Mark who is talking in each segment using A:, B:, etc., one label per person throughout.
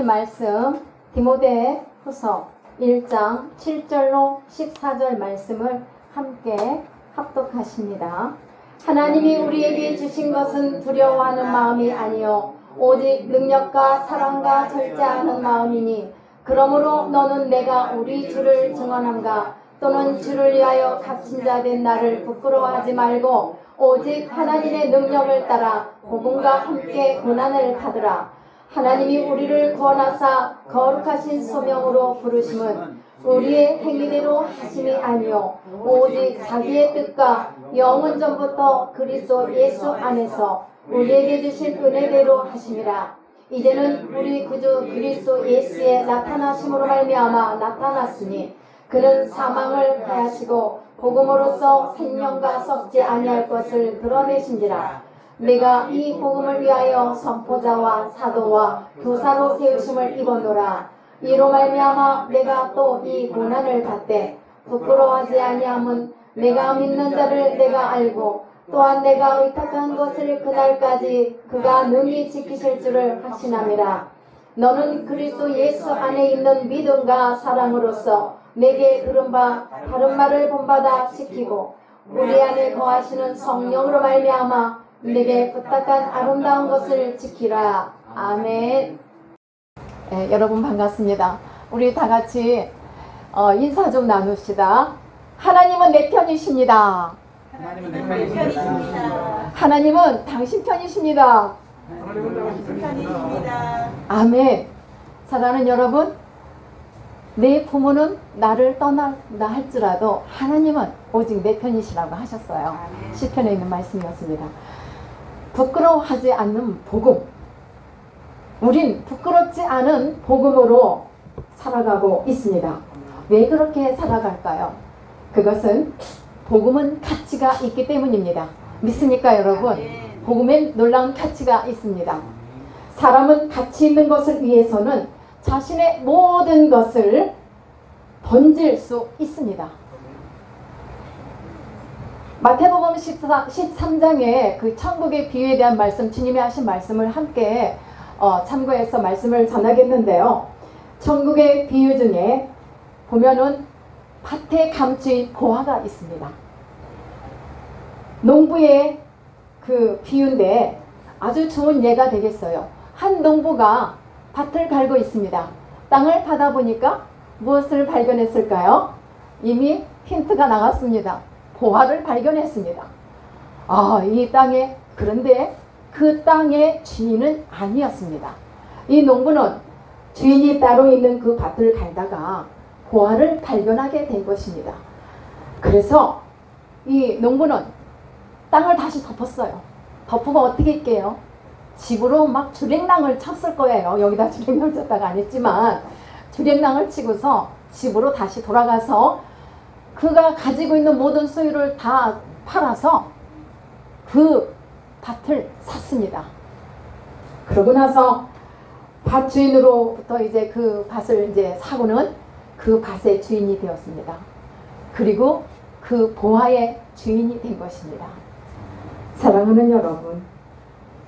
A: 말씀 디모데후서 1장 7절로 14절 말씀을 함께 합독하십니다. 하나님이 우리에게 주신 것은 두려워하는 마음이 아니요 오직 능력과 사랑과 절제하는 마음이니 그러므로 너는 내가 우리 주를 증언함과 또는 주를 위하여 갇힌 자 된 나를 부끄러워하지 말고 오직 하나님의 능력을 따라 복음과 함께 고난을 받으라. 하나님이 우리를 구원하사 거룩하신 소명으로 부르심은 우리의 행위대로 하심이 아니요 오직 자기의 뜻과 영원 전부터 그리스도 예수 안에서 우리에게 주신 은혜대로 하심이라. 이제는 우리 구주 그리스도 예수의 나타나심으로 말미암아 나타났으니 그는 사망을 패하시고 복음으로써 생명과 썩지 아니할 것을 드러내신지라. 내가 이 복음을 위하여 선포자와 사도와 교사로 세우심을 입었노라. 이로 말미암아 내가 또 이 고난을 받되 부끄러워하지 아니함은 내가 믿는 자를 내가 알고 또한 내가 의탁한 것을 그날까지 그가 능히 지키실 줄을 확신함이라. 너는 그리스도 예수 안에 있는 믿음과 사랑으로서 내게 들은 바 다른 말을 본받아 지키고 우리 안에 거하시는 성령으로 말미암아 내게 부탁한 아름다운 것을 지키라. 아멘. 네, 여러분 반갑습니다. 우리 다 같이 인사 좀 나눕시다. 하나님은 내 편이십니다.
B: 하나님은 내 편이십니다.
A: 하나님은 당신 편이십니다.
B: 하나님은 당신 편이십니다.
A: 아멘. 사랑하는 여러분, 내 부모는 나를 떠난다 할지라도 하나님은 오직 내 편이시라고 하셨어요. 시편에 있는 말씀이었습니다. 부끄러워하지 않는 복음. 우린 부끄럽지 않은 복음으로 살아가고 있습니다. 왜 그렇게 살아갈까요? 그것은 복음은 가치가 있기 때문입니다. 믿습니까 여러분? 복음엔 놀라운 가치가 있습니다. 사람은 가치 있는 것을 위해서는 자신의 모든 것을 던질 수 있습니다. 마태복음 13장의 그 천국의 비유에 대한 말씀, 주님이 하신 말씀을 함께 참고해서 말씀을 전하겠는데요. 천국의 비유 중에 보면은 밭에 감추인 보화가 있습니다. 농부의 그 비유인데 아주 좋은 예가 되겠어요. 한 농부가 밭을 갈고 있습니다. 땅을 파다 보니까 무엇을 발견했을까요? 이미 힌트가 나갔습니다. 보화를 발견했습니다. 이 땅에, 그런데 그 땅의 주인은 아니었습니다. 이 농부는 주인이 따로 있는 그 밭을 갈다가 보화를 발견하게 된 것입니다. 그래서 이 농부는 땅을 다시 덮었어요. 덮으면 어떻게 할게요? 집으로 막 주랭랑을 쳤을 거예요. 여기다 주랭랑을 쳤다가 안 했지만 주랭랑을 치고서 집으로 다시 돌아가서 그가 가지고 있는 모든 소유를 다 팔아서 그 밭을 샀습니다. 그러고 나서 밭 주인으로부터 이제 그 밭을 이제 사고는 그 밭의 주인이 되었습니다. 그리고 그 보화의 주인이 된 것입니다. 사랑하는 여러분,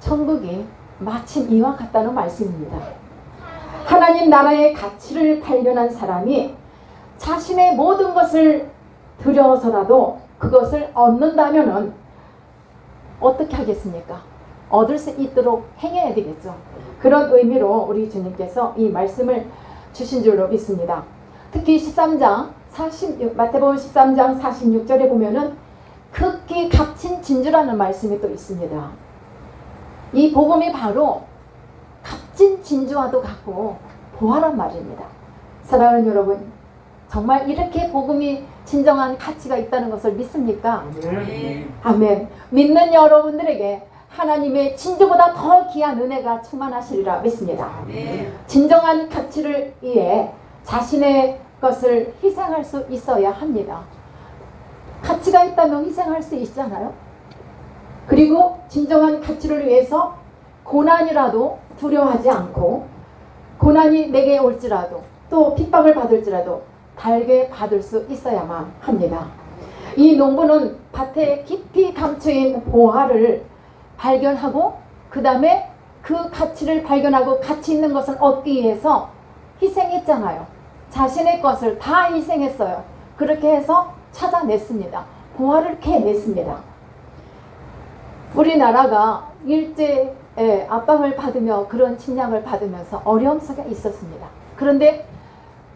A: 천국이 마침 이와 같다는 말씀입니다. 하나님 나라의 가치를 발견한 사람이 자신의 모든 것을 들여서라도 그것을 얻는다면은 어떻게 하겠습니까? 얻을 수 있도록 행해야 되겠죠. 그런 의미로 우리 주님께서 이 말씀을 주신 줄로 믿습니다. 특히 13장 마태복음 13장 46절에 보면은 극히 값진 진주라는 말씀이 또 있습니다. 이 복음이 바로 값진 진주와도 같고 보화란 말입니다. 사랑하는 여러분, 정말 이렇게 복음이 진정한 가치가 있다는 것을 믿습니까? 아멘. 믿는 여러분들에게 하나님의 진주보다 더 귀한 은혜가 충만하시리라 믿습니다. 진정한 가치를 위해 자신의 것을 희생할 수 있어야 합니다. 가치가 있다면 희생할 수 있잖아요. 그리고 진정한 가치를 위해서 고난이라도 두려워하지 않고 고난이 내게 올지라도 또 핍박을 받을지라도 달게 받을 수 있어야만 합니다. 이 농부는 밭에 깊이 감춰인 보화를 발견하고 그 다음에 그 가치를 발견하고 가치 있는 것을 얻기 위해서 희생했잖아요. 자신의 것을 다 희생했어요. 그렇게 해서 찾아냈습니다. 고아를 캐냈습니다. 우리나라가 일제 압박을 받으며 그런 침략을 받으면서 어려움 속에 있었습니다. 그런데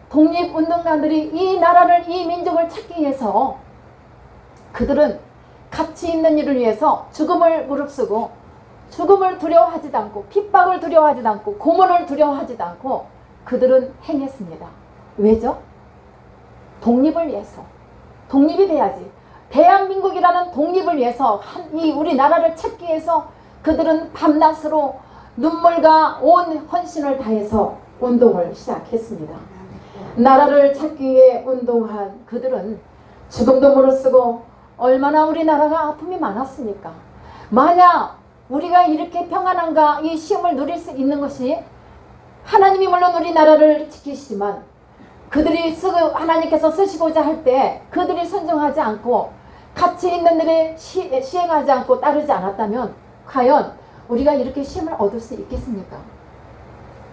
A: 독립운동가들이 이 나라를, 이 민족을 찾기 위해서 그들은 가치 있는 일을 위해서 죽음을 무릅쓰고 죽음을 두려워하지도 않고 핍박을 두려워하지도 않고 고문을 두려워하지도 않고 그들은 행했습니다. 왜죠? 독립을 위해서. 독립이 돼야지. 대한민국이라는 독립을 위해서 이 우리나라를 찾기 위해서 그들은 밤낮으로 눈물과 온 헌신을 다해서 운동을 시작했습니다. 나라를 찾기 위해 운동한 그들은 죽음도 무릅쓰고 얼마나 우리나라가 아픔이 많았습니까? 만약 우리가 이렇게 평안한가 이 시험을 누릴 수 있는 것이 하나님이 물론 우리나라를 지키시지만 그들이 하나님께서 쓰시고자 할 때 그들이 순종하지 않고 가치 있는 일에 시행하지 않고 따르지 않았다면 과연 우리가 이렇게 시험을 얻을 수 있겠습니까?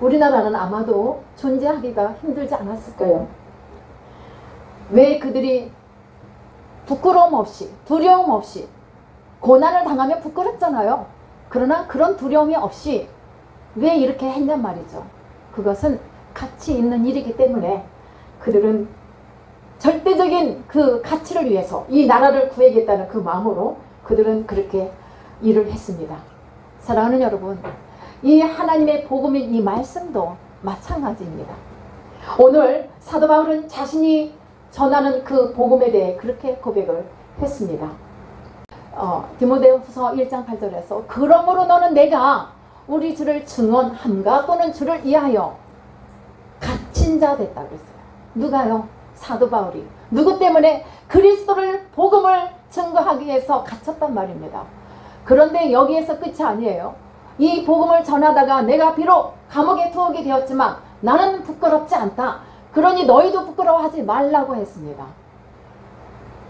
A: 우리나라는 아마도 존재하기가 힘들지 않았을까요? 왜 그들이 부끄러움 없이 두려움 없이 고난을 당하면 부끄럽잖아요. 그러나 그런 두려움이 없이 왜 이렇게 했냔 말이죠. 그것은 가치 있는 일이기 때문에 그들은 절대적인 그 가치를 위해서 이 나라를 구해야겠다는 그 마음으로 그들은 그렇게 일을 했습니다. 사랑하는 여러분, 이 하나님의 복음인 이 말씀도 마찬가지입니다. 오늘 사도 바울은 자신이 전하는 그 복음에 대해 그렇게 고백을 했습니다. 디모데후서 1장 8절에서 그러므로 너는 내가 우리 주를 증언함과 또는 주를 위하여 갇힌 자 됐다고 했어요. 누가요? 사도 바울이. 누구 때문에? 그리스도를 복음을 증거하기 위해서 갇혔단 말입니다. 그런데 여기에서 끝이 아니에요. 이 복음을 전하다가 내가 비록 감옥에 투옥이 되었지만 나는 부끄럽지 않다. 그러니 너희도 부끄러워하지 말라고 했습니다.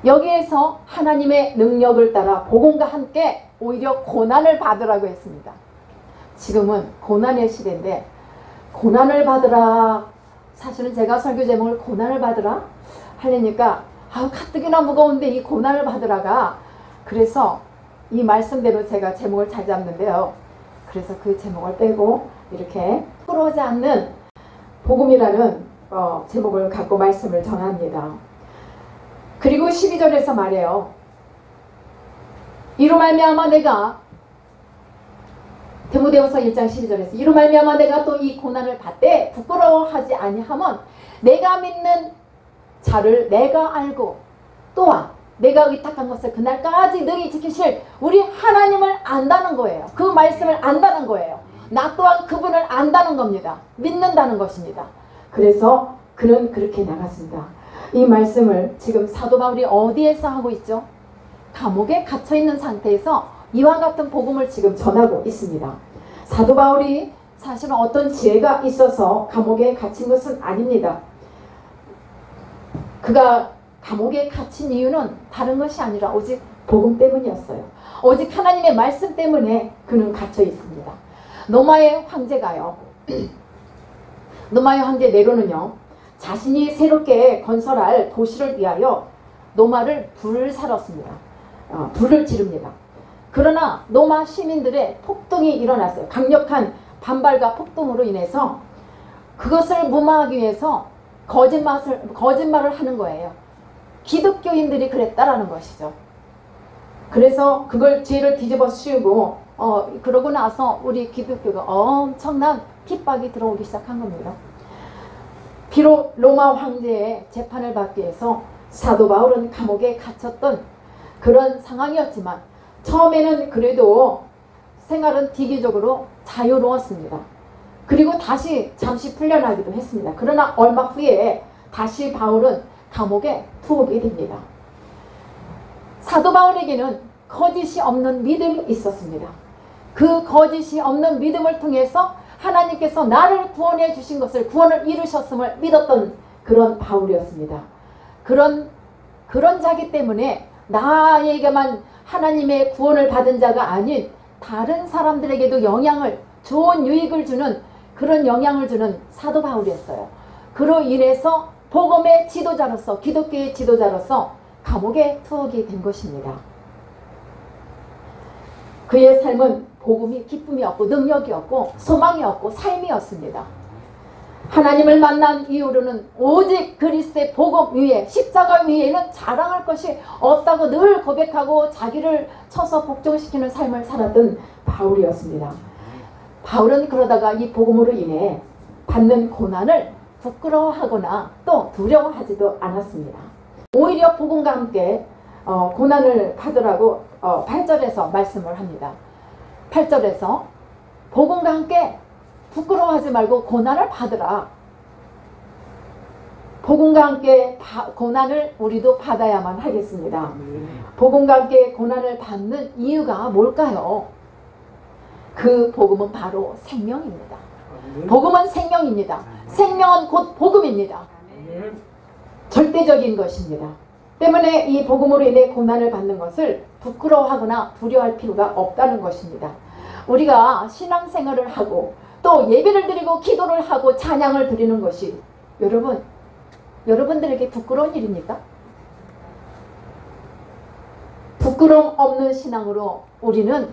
A: 여기에서 하나님의 능력을 따라 복음과 함께 오히려 고난을 받으라고 했습니다. 지금은 고난의 시대인데 고난을 받으라. 사실은 제가 설교 제목을 고난을 받으라 하려니까 가뜩이나 무거운데 이 고난을 받으라가 그래서 이 말씀대로 제가 제목을 잘 잡는데요. 그래서 그 제목을 빼고 이렇게 부끄러워하지 않는 복음이라는 제목을 갖고 말씀을 전합니다. 그리고 12절에서 말해요. 이로 말미암아 내가 디모데후서 1장 12절에서 이로 말미암아 내가 또 이 고난을 받되 부끄러워하지 아니하면 내가 믿는 자를 내가 알고 또한 내가 의탁한 것을 그날까지 능히 지키실 우리 하나님을 안다는 거예요. 그 말씀을 안다는 거예요. 나 또한 그분을 안다는 겁니다. 믿는다는 것입니다. 그래서 그는 그렇게 나갔습니다. 이 말씀을 지금 사도 바울이 어디에서 하고 있죠? 감옥에 갇혀있는 상태에서 이와 같은 복음을 지금 전하고 있습니다. 사도 바울이 사실은 어떤 지혜가 있어서 감옥에 갇힌 것은 아닙니다. 그가 감옥에 갇힌 이유는 다른 것이 아니라 오직 복음 때문이었어요. 오직 하나님의 말씀 때문에 그는 갇혀 있습니다. 노마의 황제가요. 노마의 황제 네로는요. 자신이 새롭게 건설할 도시를 위하여 노마를 불살았습니다. 불을 지릅니다. 그러나 노마 시민들의 폭동이 일어났어요. 강력한 반발과 폭동으로 인해서 그것을 무마하기 위해서 거짓말을 하는 거예요. 기독교인들이 그랬다라는 것이죠. 그래서 그걸 죄를 뒤집어 씌우고 그러고 나서 우리 기독교가 엄청난 핍박이 들어오기 시작한 겁니다. 비록 로마 황제의 재판을 받기 위해서 사도 바울은 감옥에 갇혔던 그런 상황이었지만 처음에는 그래도 생활은 디기적으로 자유로웠습니다. 그리고 다시 잠시 풀려나기도 했습니다. 그러나 얼마 후에 다시 바울은 감옥에 투옥이 됩니다. 사도 바울에게는 거짓이 없는 믿음이 있었습니다. 그 거짓이 없는 믿음을 통해서 하나님께서 나를 구원해 주신 것을 구원을 이루셨음을 믿었던 그런 바울이었습니다. 그런 자기 때문에 나에게만 하나님의 구원을 받은 자가 아닌 다른 사람들에게도 영향을 좋은 유익을 주는 그런 영향을 주는 사도 바울이었어요. 그로 인해서 복음의 지도자로서, 기독교의 지도자로서 감옥에 투옥이 된 것입니다. 그의 삶은 복음이 기쁨이었고 능력이었고 소망이었고 삶이었습니다. 하나님을 만난 이후로는 오직 그리스도의 복음 위에, 십자가 위에는 자랑할 것이 없다고 늘 고백하고 자기를 쳐서 복종시키는 삶을 살았던 바울이었습니다. 바울은 그러다가 이 복음으로 인해 받는 고난을 부끄러워하거나 또 두려워하지도 않았습니다. 오히려 복음과 함께 고난을 받으라고 8절에서 말씀을 합니다. 8절에서 복음과 함께 부끄러워하지 말고 고난을 받으라. 복음과 함께 고난을 우리도 받아야만 하겠습니다. 복음과 함께 고난을 받는 이유가 뭘까요? 그 복음은 바로 생명입니다. 복음은 생명입니다. 생명은 곧 복음입니다. 절대적인 것입니다. 때문에 이 복음으로 인해 고난을 받는 것을 부끄러워하거나 두려워할 필요가 없다는 것입니다. 우리가 신앙생활을 하고 또 예배를 드리고 기도를 하고 찬양을 드리는 것이 여러분들에게 부끄러운 일입니까? 부끄러움 없는 신앙으로 우리는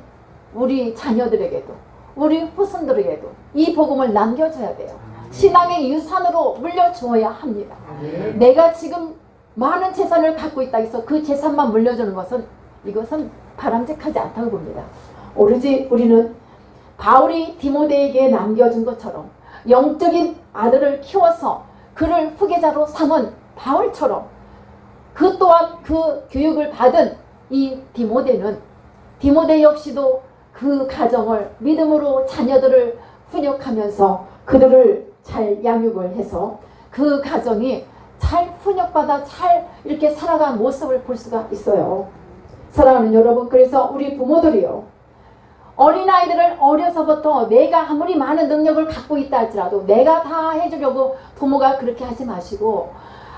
A: 우리 자녀들에게도 우리 후손들에게도 이 복음을 남겨줘야 돼요. 신앙의 유산으로 물려주어야 합니다. 내가 지금 많은 재산을 갖고 있다 해서 그 재산만 물려주는 것은 이것은 바람직하지 않다고 봅니다. 오로지 우리는 바울이 디모데에게 남겨준 것처럼 영적인 아들을 키워서 그를 후계자로 삼은 바울처럼 그 또한 그 교육을 받은 이 디모데 역시도 그 가정을 믿음으로 자녀들을 훈육하면서 그들을 잘 양육을 해서 그 가정이 잘 훈육받아 잘 이렇게 살아가는 모습을 볼 수가 있어요. 사랑하는 여러분, 그래서 우리 부모들이요, 어린아이들을 어려서부터 내가 아무리 많은 능력을 갖고 있다 할지라도 내가 다 해주려고 부모가 그렇게 하지 마시고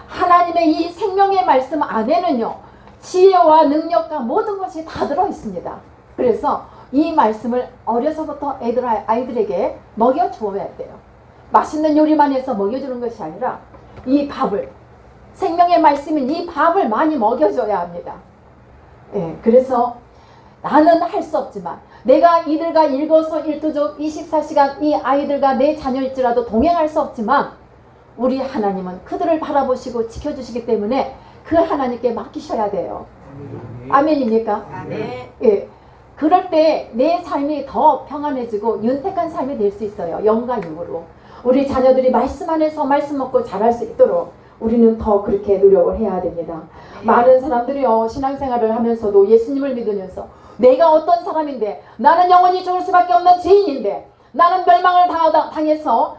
A: 하나님의 이 생명의 말씀 안에는요 지혜와 능력과 모든 것이 다 들어있습니다. 그래서 이 말씀을 어려서부터 아이들에게 먹여주어야 돼요. 맛있는 요리만 해서 먹여주는 것이 아니라 이 밥을, 생명의 말씀인 이 밥을 많이 먹여줘야 합니다. 그래서 나는 할 수 없지만 내가 이들과 일거수일투족 24시간 이 아이들과 내 자녀일지라도 동행할 수 없지만 우리 하나님은 그들을 바라보시고 지켜주시기 때문에 그 하나님께 맡기셔야 돼요. 아멘입니까?
B: 아멘.
A: 예. 그럴 때 내 삶이 더 평안해지고 윤택한 삶이 될 수 있어요. 영과 육으로. 우리 자녀들이 말씀 안에서 말씀 먹고 자랄 수 있도록 우리는 더 그렇게 노력을 해야 됩니다. 많은 사람들이요 신앙생활을 하면서도 예수님을 믿으면서 내가 어떤 사람인데, 나는 영원히 죽을 수밖에 없는 죄인인데, 나는 멸망을 당해서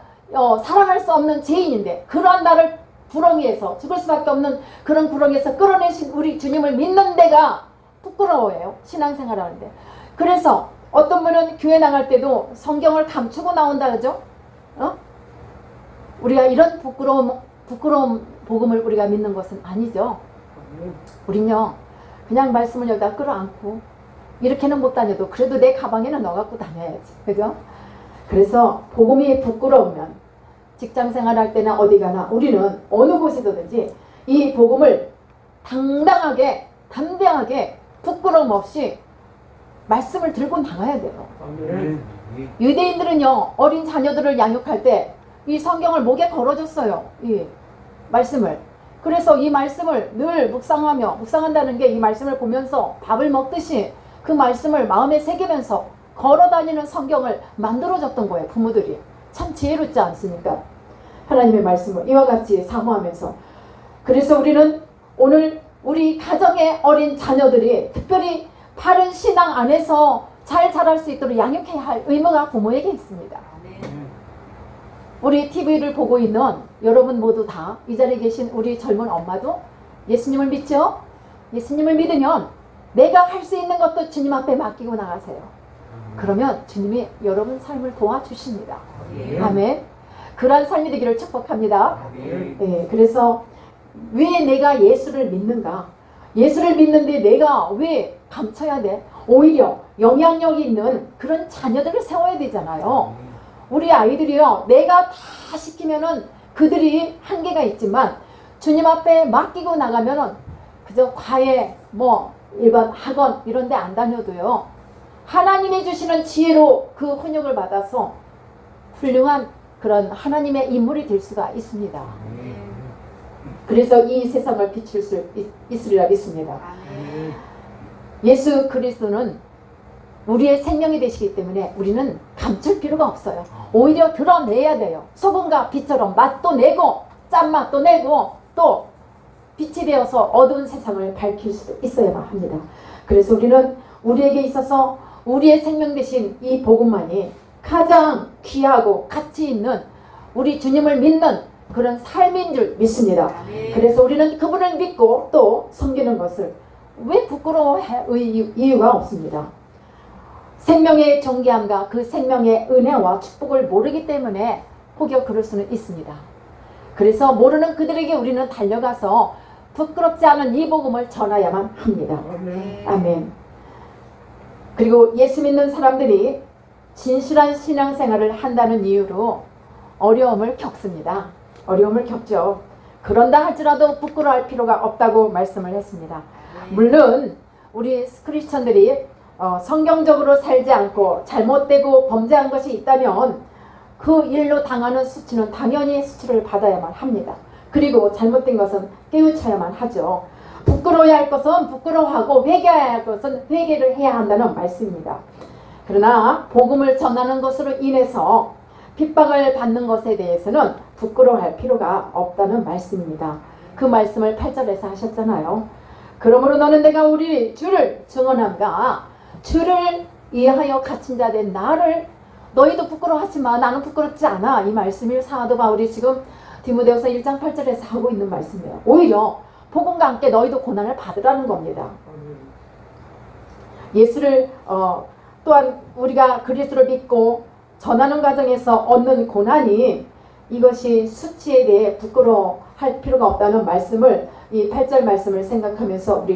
A: 살아갈 수 없는 죄인인데, 그러한 나를 구렁이에서 죽을 수밖에 없는 그런 구렁이에서 끌어내신 우리 주님을 믿는 데가 부끄러워해요. 신앙생활 하는데. 그래서 어떤 분은 교회 나갈 때도 성경을 감추고 나온다 그러죠? 우리가 이런 부끄러움 복음을 우리가 믿는 것은 아니죠. 우린요 그냥 말씀을 여기다 끌어안고 이렇게는 못 다녀도 그래도 내 가방에는 넣어 갖고 다녀야지. 그죠? 그래서 복음이 부끄러우면 직장생활 할 때나 어디 가나 우리는 어느 곳에서든지 이 복음을 당당하게 담대하게 부끄러움 없이 말씀을 들고 나가야 돼요. 유대인들은요 어린 자녀들을 양육할 때 이 성경을 목에 걸어줬어요. 이 말씀을. 그래서 이 말씀을 늘 묵상한다는 게 이 말씀을 보면서 밥을 먹듯이 그 말씀을 마음에 새기면서 걸어다니는 성경을 만들어줬던 거예요. 부모들이. 참 지혜롭지 않습니까? 하나님의 말씀을 이와 같이 사모하면서. 그래서 우리는 오늘 우리 가정의 어린 자녀들이 특별히 바른 신앙 안에서 잘 자랄 수 있도록 양육해야 할 의무가 부모에게 있습니다. 우리 TV를 보고 있는 여러분 모두 다 이 자리에 계신 우리 젊은 엄마도 예수님을 믿죠? 예수님을 믿으면 내가 할 수 있는 것도 주님 앞에 맡기고 나가세요. 그러면 주님이 여러분 삶을 도와주십니다. 아멘. 그러한 삶이 되기를 축복합니다. 그래서 왜 내가 예수를 믿는가? 예수를 믿는데 내가 왜 감춰야 돼? 오히려 영향력 있는 그런 자녀들을 세워야 되잖아요. 우리 아이들이요, 내가 다 시키면은 그들이 한계가 있지만 주님 앞에 맡기고 나가면은 그저 과외 뭐 일반 학원 이런 데 안 다녀도요, 하나님이 주시는 지혜로 그 훈육을 받아서 훌륭한 그런 하나님의 인물이 될 수가 있습니다. 그래서 이 세상을 비출 수 있으리라 믿습니다. 예수 그리스도는 우리의 생명이 되시기 때문에 우리는 감출 필요가 없어요. 오히려 드러내야 돼요. 소금과 빛처럼 맛도 내고 짠맛도 내고 또 빛이 되어서 어두운 세상을 밝힐 수도 있어야만 합니다. 그래서 우리는 우리에게 있어서 우리의 생명 되신 이 복음만이 가장 귀하고 가치 있는 우리 주님을 믿는 그런 삶인 줄 믿습니다. 그래서 우리는 그분을 믿고 또 섬기는 것을 왜 부끄러워할 이유가 없습니다. 생명의 존귀함과 그 생명의 은혜와 축복을 모르기 때문에 혹여 그럴 수는 있습니다. 그래서 모르는 그들에게 우리는 달려가서 부끄럽지 않은 이 복음을 전하야만 합니다. 아멘. 그리고 예수 믿는 사람들이 진실한 신앙생활을 한다는 이유로 어려움을 겪습니다. 어려움을 겪죠. 그런다 할지라도 부끄러워할 필요가 없다고 말씀을 했습니다. 물론 우리 크리스천들이 성경적으로 살지 않고 잘못되고 범죄한 것이 있다면 그 일로 당하는 수치는 당연히 수치를 받아야만 합니다. 그리고 잘못된 것은 깨우쳐야만 하죠. 부끄러워야 할 것은 부끄러워하고 회개해야 할 것은 회개를 해야 한다는 말씀입니다. 그러나 복음을 전하는 것으로 인해서 핍박을 받는 것에 대해서는 부끄러워할 필요가 없다는 말씀입니다. 그 말씀을 8절에서 하셨잖아요. 그러므로 너는 내가 우리 주를 증언함과 주를 이해하여 갇힌 자 된 나를 너희도 부끄러워하지 마. 나는 부끄럽지 않아. 이 말씀을 사도 바울이 지금 디모데후서 1장 8절에서 하고 있는 말씀이에요. 오히려 복음과 함께 너희도 고난을 받으라는 겁니다. 예수를 또한 우리가 그리스도를 믿고 전하는 과정에서 얻는 고난이 이것이 수치에 대해 부끄러워할 필요가 없다는 말씀을 이 8절 말씀을 생각하면서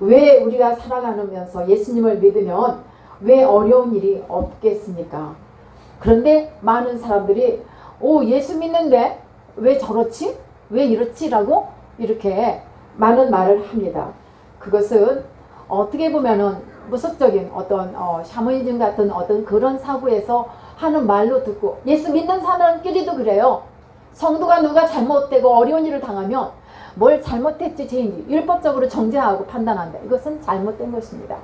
A: 왜 우리가 살아가면서 예수님을 믿으면 왜 어려운 일이 없겠습니까? 그런데 많은 사람들이 예수 믿는데 왜 저렇지? 왜 이렇지? 라고 이렇게 많은 말을 합니다. 그것은 어떻게 보면은 무속적인 어떤 샤머니즘 같은 어떤 그런 사고에서 하는 말로 듣고, 예수 믿는 사람끼리도 그래요. 성도가 누가 잘못되고 어려운 일을 당하면 뭘 잘못했지 죄인이 율법적으로 정죄하고 판단한다. 이것은 잘못된 것입니다.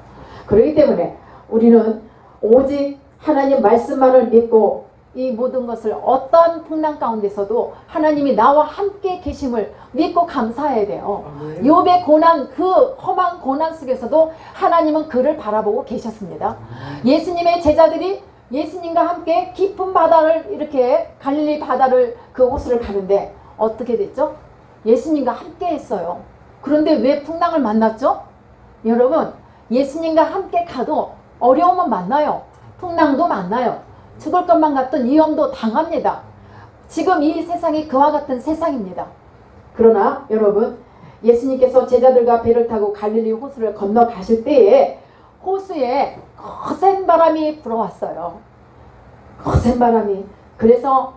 A: 그렇기 때문에 우리는 오직 하나님 말씀만을 믿고 이 모든 것을 어떤 풍랑 가운데서도 하나님이 나와 함께 계심을 믿고 감사해야 돼요. 욥의 고난, 그 험한 고난 속에서도 하나님은 그를 바라보고 계셨습니다. 예수님의 제자들이 예수님과 함께 깊은 바다를 이렇게 갈릴리 바다를 그 호수를 가는데 어떻게 됐죠? 예수님과 함께 했어요. 그런데 왜 풍랑을 만났죠? 여러분, 예수님과 함께 가도 어려움은 만나요. 풍랑도 만나요. 죽을 것만 같던 위험도 당합니다. 지금 이 세상이 그와 같은 세상입니다. 그러나 여러분, 예수님께서 제자들과 배를 타고 갈릴리 호수를 건너가실 때에 호수에 거센 바람이 불어왔어요. 거센 바람이. 그래서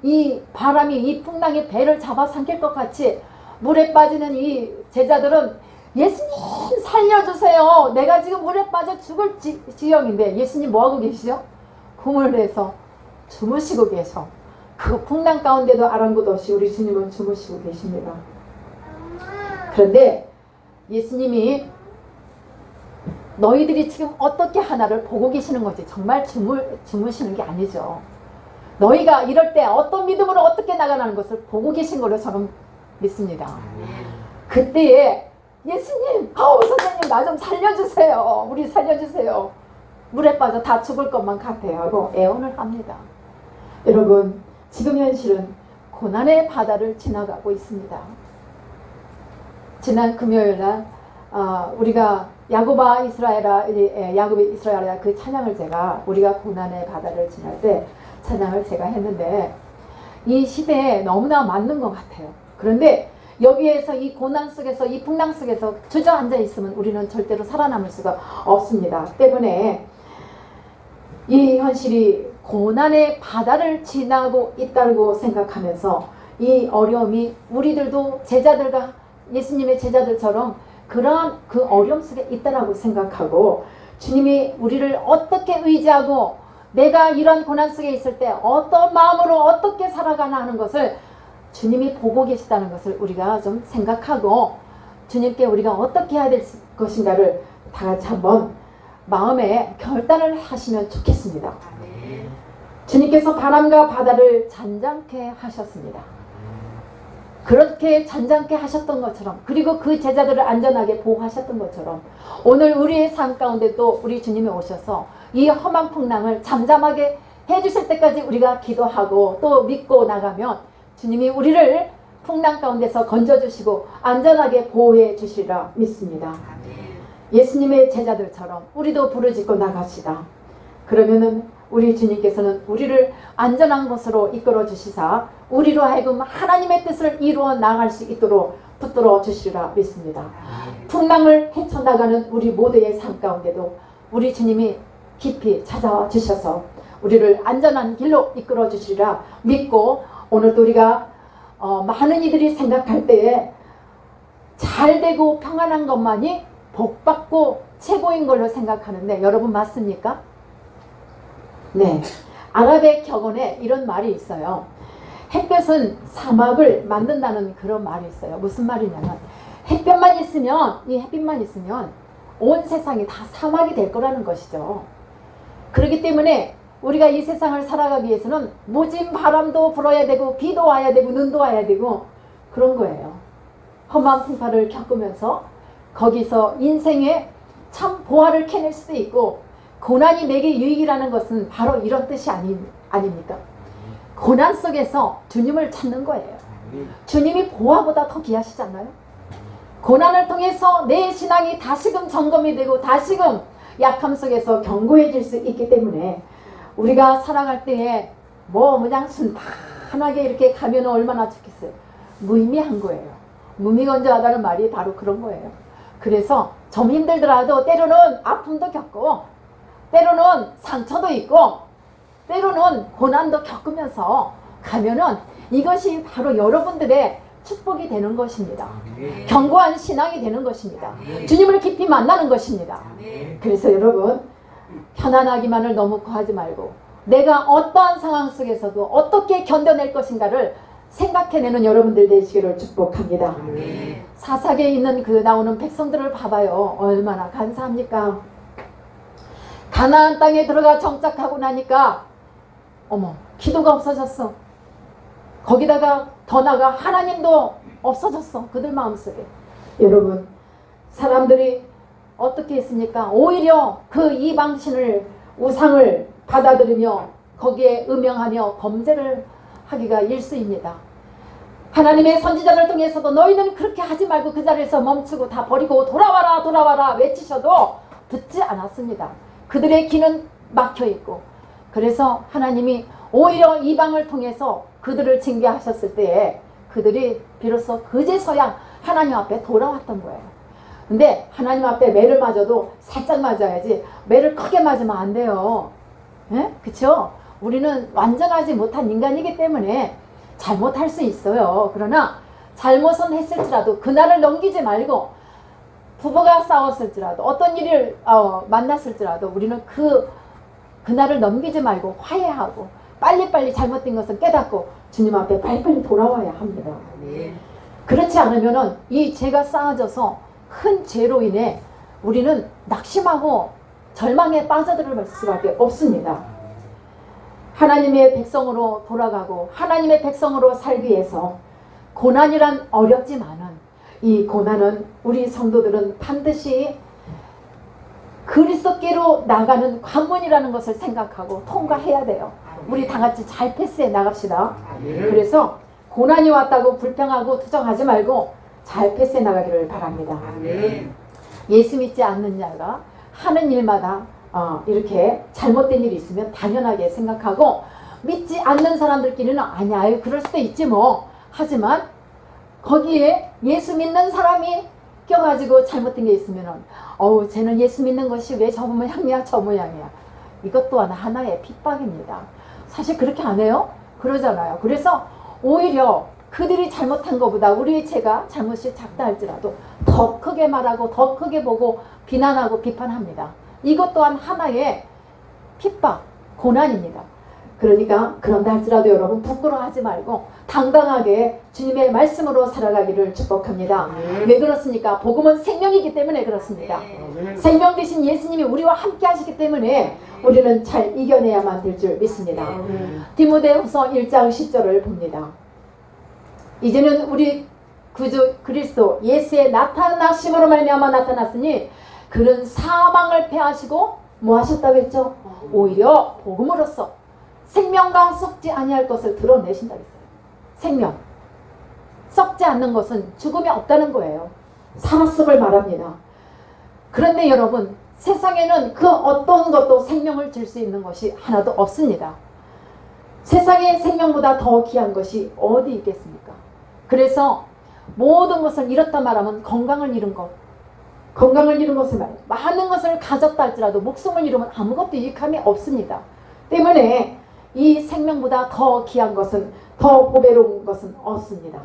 A: 이 바람이, 이 풍랑이 배를 잡아삼킬 것 같이 물에 빠지는 이 제자들은 예수님 살려주세요. 내가 지금 물에 빠져 죽을 지경인데 예수님 뭐하고 계시죠? kum을 내서 주무시고 계셔. 그 풍랑 가운데도 아랑곳 없이 우리 주님은 주무시고 계십니다. 그런데 예수님이 너희들이 지금 어떻게 하나를 보고 계시는 거지 정말 주무시는 게 아니죠. 너희가 이럴 때 어떤 믿음으로 어떻게 나가는 것을 보고 계신 걸로 저는 믿습니다. 그때에 예수님, 선생님 나 좀 살려주세요. 우리 살려주세요. 물에 빠져 다 죽을 것만 같아요 하고 애원을 합니다. 여러분, 지금 현실은 고난의 바다를 지나가고 있습니다. 지난 금요일날 우리가 야곱아 이스라엘아, 야곱의 이스라엘아 그 찬양을 우리가 고난의 바다를 지날 때 찬양을 제가 했는데 이 시대에 너무나 맞는 것 같아요. 그런데 여기에서 이 고난 속에서 이 풍랑 속에서 주저앉아 있으면 우리는 절대로 살아남을 수가 없습니다. 때문에 이 현실이 고난의 바다를 지나고 있다고 생각하면서 이 어려움이 우리들도 제자들과 예수님의 제자들처럼 그러한 그 어려움 속에 있다라고 생각하고 주님이 우리를 어떻게 의지하고 내가 이런 고난 속에 있을 때 어떤 마음으로 어떻게 살아가나 하는 것을 주님이 보고 계시다는 것을 우리가 좀 생각하고 주님께 우리가 어떻게 해야 될 것인가를 다 같이 한번 마음에 결단을 하시면 좋겠습니다. 주님께서 바람과 바다를 잔잔케 하셨습니다. 그렇게 잔잔케 하셨던 것처럼 그리고 그 제자들을 안전하게 보호하셨던 것처럼 오늘 우리의 삶 가운데 또 우리 주님이 오셔서 이 험한 풍랑을 잠잠하게 해주실 때까지 우리가 기도하고 또 믿고 나가면 주님이 우리를 풍랑 가운데서 건져주시고 안전하게 보호해 주시리라 믿습니다. 예수님의 제자들처럼 우리도 부르짖고 나갑시다. 그러면은 우리 주님께서는 우리를 안전한 곳으로 이끌어 주시사 우리로 하여금 하나님의 뜻을 이루어 나갈 수 있도록 붙들어 주시리라 믿습니다. 풍랑을 헤쳐나가는 우리 모두의 삶 가운데도 우리 주님이 깊이 찾아와 주셔서 우리를 안전한 길로 이끌어 주시리라 믿고 오늘도 우리가 많은 이들이 생각할 때에 잘되고 평안한 것만이 복받고 최고인 걸로 생각하는데 여러분 맞습니까? 네, 아랍의 격언에 이런 말이 있어요. 햇볕은 사막을 만든다는 그런 말이 있어요. 무슨 말이냐면 햇볕만 있으면 이 햇빛만 있으면 온 세상이 다 사막이 될 거라는 것이죠. 그렇기 때문에 우리가 이 세상을 살아가기 위해서는 모진 바람도 불어야 되고 비도 와야 되고 눈도 와야 되고 그런 거예요. 험한 풍파를 겪으면서 거기서 인생의 참 보화를 캐낼 수도 있고 고난이 내게 유익이라는 것은 바로 이런 뜻이 아닙니까? 고난 속에서 주님을 찾는 거예요. 주님이 보화보다 더 귀하시잖아요. 고난을 통해서 내 신앙이 다시금 점검이 되고 다시금 약함 속에서 견고해질 수 있기 때문에 우리가 살아갈 때에 그냥 순탄하게 이렇게 가면 얼마나 좋겠어요. 무의미한 거예요. 무미건조하다는 말이 바로 그런 거예요. 그래서 좀 힘들더라도 때로는 아픔도 겪고 때로는 상처도 있고 때로는 고난도 겪으면서 가면은 이것이 바로 여러분들의 축복이 되는 것입니다. 견고한 신앙이 되는 것입니다. 주님을 깊이 만나는 것입니다. 그래서 여러분 편안하기만을 너무 구하지 말고 내가 어떠한 상황 속에서도 어떻게 견뎌낼 것인가를 생각해내는 여러분들 되시기를 축복합니다. 사사기에 있는 그 나오는 백성들을 봐봐요. 얼마나 간사합니까? 가나안 땅에 들어가 정착하고 나니까 기도가 없어졌어. 거기다가 더 나아가 하나님도 없어졌어. 그들 마음속에. 여러분 사람들이 어떻게 했습니까? 오히려 그 이방신을 우상을 받아들이며 거기에 음행하며 범죄를 하기가 일쑤입니다. 하나님의 선지자를 통해서도 너희는 그렇게 하지 말고 그 자리에서 멈추고 다 버리고 돌아와라 돌아와라 외치셔도 듣지 않았습니다. 그들의 귀는 막혀있고 그래서 하나님이 오히려 이방을 통해서 그들을 징계하셨을 때에 그들이 비로소 그제서야 하나님 앞에 돌아왔던 거예요. 근데 하나님 앞에 매를 맞아도 살짝 맞아야지 매를 크게 맞으면 안 돼요. 예? 그쵸? 우리는 완전하지 못한 인간이기 때문에 잘못할 수 있어요. 그러나 잘못은 했을지라도 그날을 넘기지 말고 부부가 싸웠을지라도 어떤 일을 만났을지라도 우리는 그날을 넘기지 말고 화해하고 빨리빨리 잘못된 것을 깨닫고 주님 앞에 빨리빨리 돌아와야 합니다. 그렇지 않으면 이 죄가 쌓아져서 큰 죄로 인해 우리는 낙심하고 절망에 빠져들 수밖에 없습니다. 하나님의 백성으로 돌아가고 하나님의 백성으로 살기 위해서 고난이란 어렵지만은 이 고난은 우리 성도들은 반드시 그리스도께로 나가는 관문이라는 것을 생각하고 통과해야 돼요. 우리 다같이 잘 패스해 나갑시다. 그래서 고난이 왔다고 불평하고 투정하지 말고 잘 패스해 나가기를 바랍니다. 예수 믿지 않는 자가 하는 일마다 이렇게 잘못된 일이 있으면 당연하게 생각하고 믿지 않는 사람들끼리는 아니야 그럴 수도 있지 뭐 하지만 거기에 예수 믿는 사람이 껴가지고 잘못된 게 있으면은 쟤는 예수 믿는 것이 왜 저 모양이야 저 모양이야. 이것 또한 하나의 핍박입니다. 사실 그렇게 안 해요? 그러잖아요. 그래서 오히려 그들이 잘못한 것보다 우리의 죄가 잘못이 작다 할지라도 더 크게 말하고 더 크게 보고 비난하고 비판합니다. 이것 또한 하나의 핍박, 고난입니다. 그러니까 그런다 할지라도 여러분 부끄러워하지 말고 당당하게 주님의 말씀으로 살아가기를 축복합니다. 왜 그렇습니까? 복음은 생명이기 때문에 그렇습니다. 생명 되신 예수님이 우리와 함께 하시기 때문에 우리는 잘 이겨내야만 될 줄 믿습니다. 디모데후서 1장 10절을 봅니다. 이제는 우리 구주 그리스도 예수의 나타나심으로 말미암아 나타났으니 그는 사망을 패하시고 뭐 하셨다고 했죠? 오히려 복음으로써 생명과 썩지 아니할 것을 드러내신다 했어요. 생명. 썩지 않는 것은 죽음이 없다는 거예요. 살았음을 말합니다. 그런데 여러분, 세상에는 그 어떤 것도 생명을 줄 수 있는 것이 하나도 없습니다. 세상의 생명보다 더 귀한 것이 어디 있겠습니까? 그래서 모든 것을 잃었다 말하면 건강을 잃은 것, 건강을 잃은 것을 말해요. 많은 것을 가졌다 할지라도 목숨을 잃으면 아무것도 유익함이 없습니다. 때문에 이 생명보다 더 귀한 것은, 더 보배로운 것은 없습니다.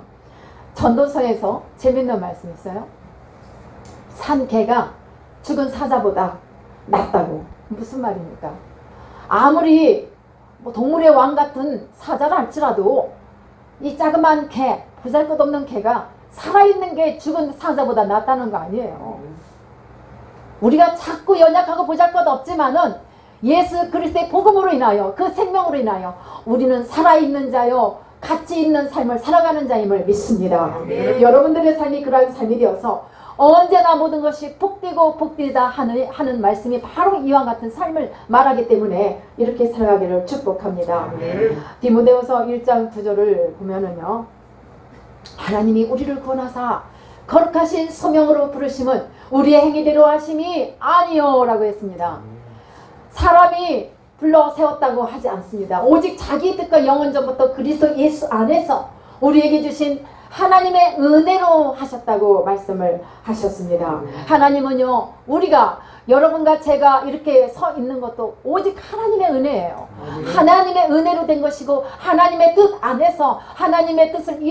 A: 전도서에서 재밌는 말씀이 있어요. 산 개가 죽은 사자보다 낫다고. 무슨 말입니까? 아무리 동물의 왕 같은 사자라 할지라도 이 자그만 개, 보잘것없는 개가 살아있는 게 죽은 사자보다 낫다는 거 아니에요. 우리가 자꾸 연약하고 보잘것없지만은 예수 그리스도의 복음으로 인하여, 그 생명으로 인하여 우리는 살아있는 자요 가치 있는 삶을 살아가는 자임을 믿습니다. 여러분들의 삶이 그러한 삶이 되어서 언제나 모든 것이 복되고 복되다 하는 말씀이 바로 이와 같은 삶을 말하기 때문에 이렇게 살아가기를 축복합니다. 디모데후서 1장 9절을 보면은요, 하나님이 우리를 구원하사 거룩하신 소명으로 부르심은 우리의 행위대로 하심이 아니요 라고 했습니다. 사람이 불러 세웠다고 하지 않습니다. 오직 자기 뜻과 영원전부터 그리스도 예수 안에서 우리에게 주신 하나님의 은혜로 하셨다고 말씀을 하셨습니다. 하나님은요, 우리가 여러분과 제가 이렇게 서 있는 것도 오직 하나님의 은혜예요. 하나님의 은혜로 된 것이고 하나님의 뜻 안에서 하나님의 뜻을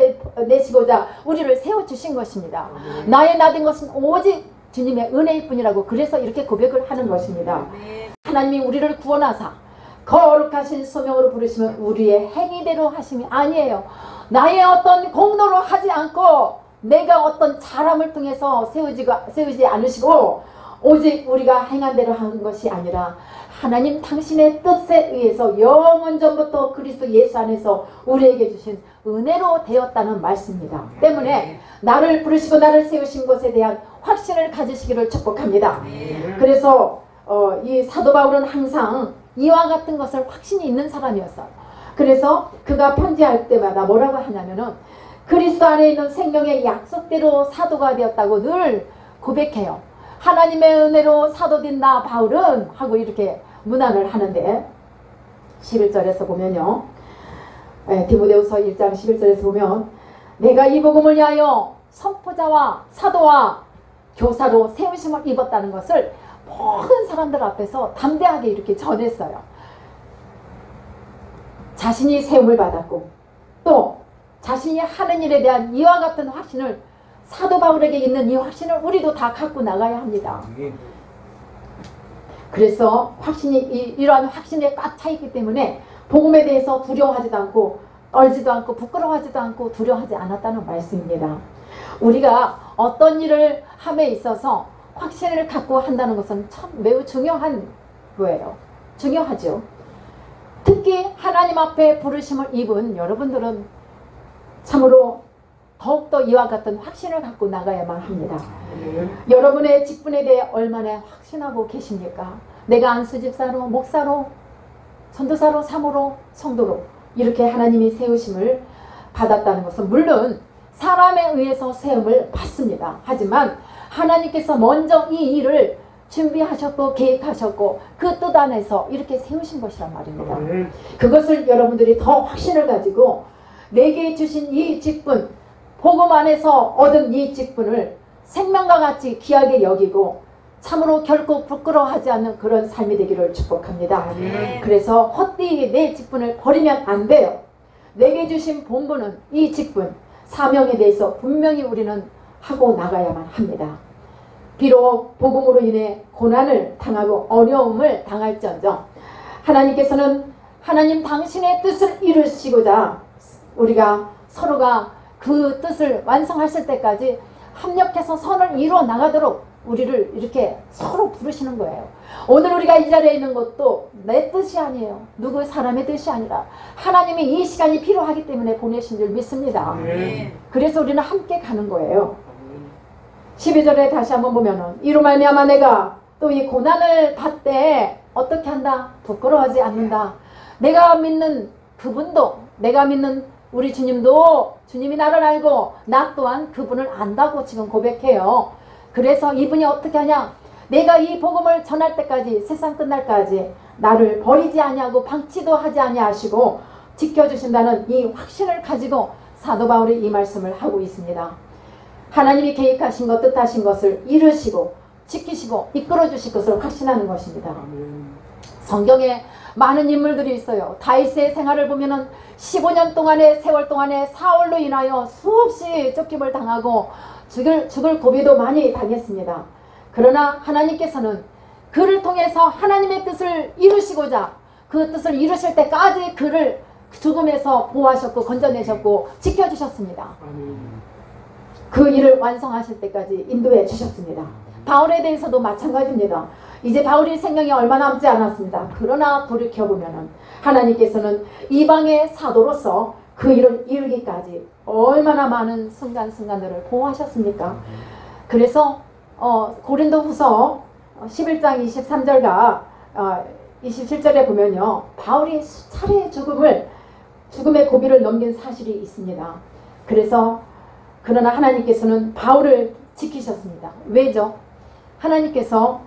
A: 이루어내시고자 우리를 세워주신 것입니다. 나의 나된 것은 오직 주님의 은혜일 뿐이라고, 그래서 이렇게 고백을 하는 것입니다. 하나님이 우리를 구원하사 거룩하신 소명으로 부르시면 우리의 행위대로 하심이 아니에요. 나의 어떤 공로로 하지 않고 내가 어떤 사람을 통해서 세우지 않으시고 오직 우리가 행한 대로 하는 것이 아니라 하나님 당신의 뜻에 의해서 영원전부터 그리스도 예수 안에서 우리에게 주신 은혜로 되었다는 말씀입니다. 때문에 나를 부르시고 나를 세우신 것에 대한 확신을 가지시기를 축복합니다. 그래서 이 사도 바울은 항상 이와 같은 것을 확신이 있는 사람이었어요. 그래서 그가 편지할 때마다 뭐라고 하냐면은 그리스도 안에 있는 생명의 약속대로 사도가 되었다고 늘 고백해요. 하나님의 은혜로 사도된 나 바울은 하고 이렇게 문안을 하는데 11절에서 보면요, 디모데후서 1장 11절에서 보면 내가 이 복음을 위하여 선포자와 사도와 교사로 세우심을 입었다는 것을 모든 사람들 앞에서 담대하게 이렇게 전했어요. 자신이 세움을 받았고 또 자신이 하는 일에 대한 이와 같은 확신을, 사도 바울에게 있는 이 확신을 우리도 다 갖고 나가야 합니다. 그래서 이러한 확신에 꽉 차 있기 때문에 복음에 대해서 두려워하지도 않고 떨지도 않고 부끄러워하지도 않고 두려워하지 않았다는 말씀입니다. 우리가 어떤 일을 함에 있어서 확신을 갖고 한다는 것은 참 매우 중요한 거예요. 중요하죠. 특히 하나님 앞에 부르심을 입은 여러분들은 참으로 더욱더 이와 같은 확신을 갖고 나가야만 합니다. 여러분의 직분에 대해 얼마나 확신하고 계십니까? 내가 안수집사로, 목사로, 전도사로, 사모로, 성도로 이렇게 하나님이 세우심을 받았다는 것은 물론 사람에 의해서 세움을 받습니다. 하지만 하나님께서 먼저 이 일을 준비하셨고 계획하셨고 그 뜻 안에서 이렇게 세우신 것이란 말입니다. 그것을 여러분들이 더 확신을 가지고 내게 주신 이 직분, 복음 안에서 얻은 이 직분을 생명과 같이 귀하게 여기고 참으로 결코 부끄러워하지 않는 그런 삶이 되기를 축복합니다. 그래서 헛되이 내 직분을 버리면 안 돼요. 내게 주신 본분은 이 직분, 사명에 대해서 분명히 우리는 하고 나가야만 합니다. 비록 복음으로 인해 고난을 당하고 어려움을 당할지언정 하나님께서는 하나님 당신의 뜻을 이루시고자 우리가 서로가 그 뜻을 완성하실 때까지 합력해서 선을 이루어 나가도록 우리를 이렇게 서로 부르시는 거예요. 오늘 우리가 이 자리에 있는 것도 내 뜻이 아니에요. 누구 사람의 뜻이 아니라 하나님이 이 시간이 필요하기 때문에 보내신 줄 믿습니다. 그래서 우리는 함께 가는 거예요. 12절에 다시 한번 보면은 이로 말미암아 내가 또 이 고난을 받되 어떻게 한다? 부끄러워하지 않는다. 내가 믿는 그분도, 내가 믿는 우리 주님도 주님이 나를 알고 나 또한 그분을 안다고 지금 고백해요. 그래서 이분이 어떻게 하냐? 내가 이 복음을 전할 때까지, 세상 끝날까지 나를 버리지 아니하고 방치도 하지 아니하시고 지켜주신다는 이 확신을 가지고 사도 바울이 이 말씀을 하고 있습니다. 하나님이 계획하신 것, 뜻하신 것을 이루시고 지키시고 이끌어 주실 것을 확신하는 것입니다. 성경에 많은 인물들이 있어요. 다윗의 생활을 보면은 15년 동안의 세월 동안에 사울로 인하여 수없이 쫓김을 당하고 죽을 고비도 많이 당했습니다. 그러나 하나님께서는 그를 통해서 하나님의 뜻을 이루시고자 그 뜻을 이루실 때까지 그를 죽음에서 보호하셨고 건져내셨고 지켜주셨습니다. 그 일을 완성하실 때까지 인도해 주셨습니다. 바울에 대해서도 마찬가지입니다. 이제 바울이 생명이 얼마 남지 않았습니다. 그러나 돌이켜보면 하나님께서는 이방의 사도로서 그 일을 이루기까지 얼마나 많은 순간순간들을 보호하셨습니까? 그래서 고린도후서 11장 23절과 27절에 보면요, 바울이 수차례 죽음의 고비를 넘긴 사실이 있습니다. 그래서 그러나 하나님께서는 바울을 지키셨습니다. 왜죠? 하나님께서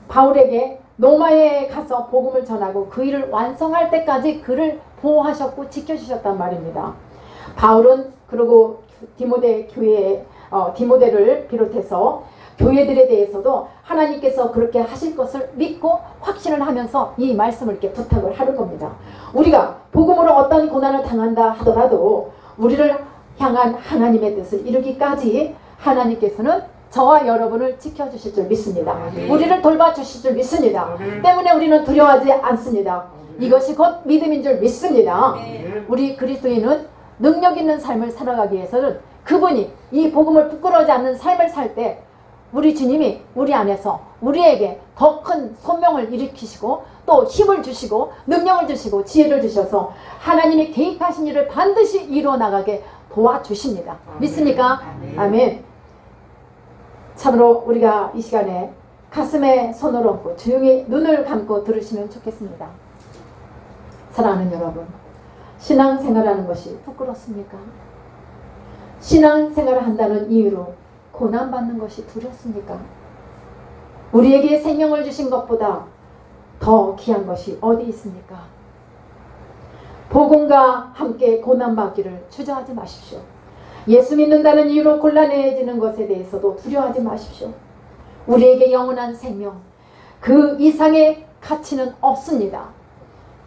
A: 바울에게 로마에 가서 복음을 전하고 그 일을 완성할 때까지 그를 보호하셨고 지켜주셨단 말입니다. 바울은 그리고 디모데를 비롯해서 교회들에 대해서도 하나님께서 그렇게 하실 것을 믿고 확신을 하면서 이 말씀을 이렇게 부탁을 하는 겁니다. 우리가 복음으로 어떤 고난을 당한다 하더라도 우리를 향한 하나님의 뜻을 이루기까지 하나님께서는 저와 여러분을 지켜주실 줄 믿습니다. 우리를 돌봐주실 줄 믿습니다. 때문에 우리는 두려워하지 않습니다. 이것이 곧 믿음인 줄 믿습니다. 우리 그리스도인은 능력 있는 삶을 살아가기 위해서는 그분이 이 복음을 부끄러워하지 않는 삶을 살 때 우리 주님이 우리 안에서 우리에게 더 큰 소명을 일으키시고 또 힘을 주시고 능력을 주시고 지혜를 주셔서 하나님이 계획하신 일을 반드시 이루어 나가게 도와주십니다. 믿습니까? 아멘. 참으로 우리가 이 시간에 가슴에 손을 얹고 조용히 눈을 감고 들으시면 좋겠습니다. 사랑하는 여러분, 신앙생활하는 것이 부끄럽습니까? 신앙생활을 한다는 이유로 고난받는 것이 두렵습니까? 우리에게 생명을 주신 것보다 더 귀한 것이 어디 있습니까? 복음과 함께 고난받기를 주저하지 마십시오. 예수 믿는다는 이유로 곤란해지는 것에 대해서도 두려워하지 마십시오. 우리에게 영원한 생명, 그 이상의 가치는 없습니다.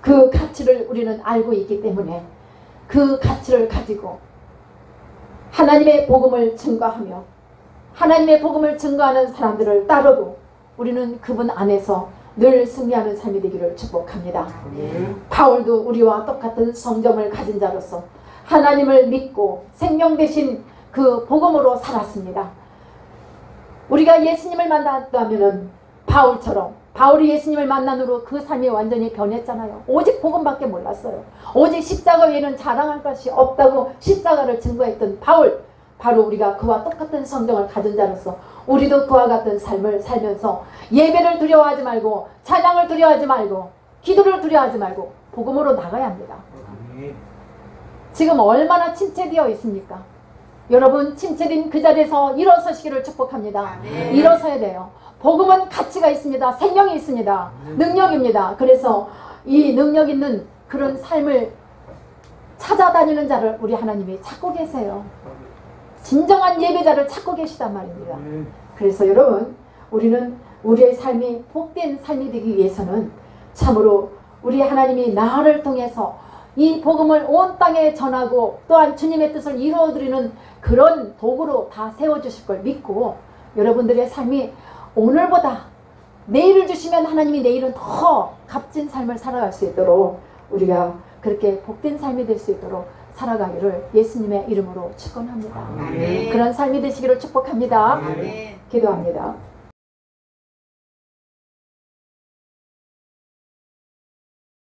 A: 그 가치를 우리는 알고 있기 때문에 그 가치를 가지고 하나님의 복음을 증거하며 하나님의 복음을 증거하는 사람들을 따르고 우리는 그분 안에서 늘 승리하는 삶이 되기를 축복합니다. 바울도 우리와 똑같은 성점을 가진 자로서 하나님을 믿고 생명 되신 그 복음으로 살았습니다. 우리가 예수님을 만났다면 바울처럼 바울이 예수님을 만난 후로 그 삶이 완전히 변했잖아요. 오직 복음밖에 몰랐어요. 오직 십자가 외에는 자랑할 것이 없다고 십자가를 증거했던 바울, 바로 우리가 그와 똑같은 성경을 가진 자로서 우리도 그와 같은 삶을 살면서 예배를 두려워하지 말고 찬양을 두려워하지 말고 기도를 두려워하지 말고 복음으로 나가야 합니다. 지금 얼마나 침체되어 있습니까? 여러분, 침체된 그 자리에서 일어서시기를 축복합니다. 일어서야 돼요. 복음은 가치가 있습니다. 생명이 있습니다. 능력입니다. 그래서 이 능력 있는 그런 삶을 찾아다니는 자를 우리 하나님이 찾고 계세요. 진정한 예배자를 찾고 계시단 말입니다. 그래서 여러분, 우리는 우리의 삶이 복된 삶이 되기 위해서는 참으로 우리 하나님이 나를 통해서 이 복음을 온 땅에 전하고 또한 주님의 뜻을 이루어드리는 그런 도구로 다 세워주실 걸 믿고, 여러분들의 삶이 오늘보다 내일을 주시면 하나님이 내일은 더 값진 삶을 살아갈 수 있도록, 우리가 그렇게 복된 삶이 될 수 있도록 살아가기를 예수님의 이름으로 축원합니다. 그런 삶이 되시기를 축복합니다. 기도합니다.